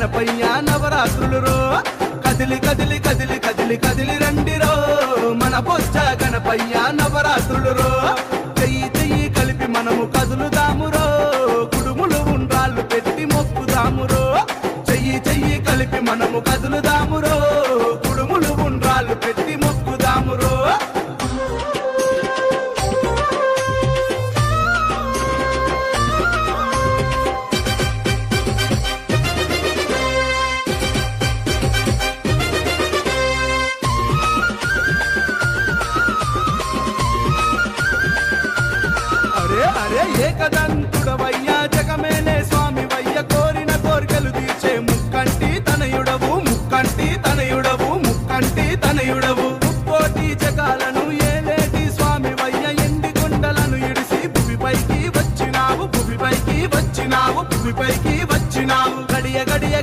గణపయ్య నవరాత్రులు రో కదిలి కదిలి కదిలి కదిలి కదిలి రండిరో మన బొజ్జ గణపయ్య నవరాత్రులు రో చెయ్యి చెయ్యి కలిపి మనము కదులుదామురో కుడుములు ఉండ్రాళ్ళు పెట్టి మొక్కుదామురో చెయ్యి చెయ్యి కలిపి మనము కదులుదామురో కుడుములు ఉండ్రాళ్ళు పెట్టి మొక్కుదామురో అరే ఏకదంతుడవయ్యా జగమేలే స్వామి వయ్య కోరిన కోరికలు తీర్చే ముక్కంటి తనయుడవు ముక్కంటి తనయుడవు ముక్కంటి తనయుడవు ముక్కోటి జగాలను ఏలేటి స్వామి వయ్య ఎండి కొండలను ఇడిసి భూమిపైకి వచ్చినావు భూమిపైకి వచ్చినావు భూమిపైకి వచ్చినావు గడియ గడియ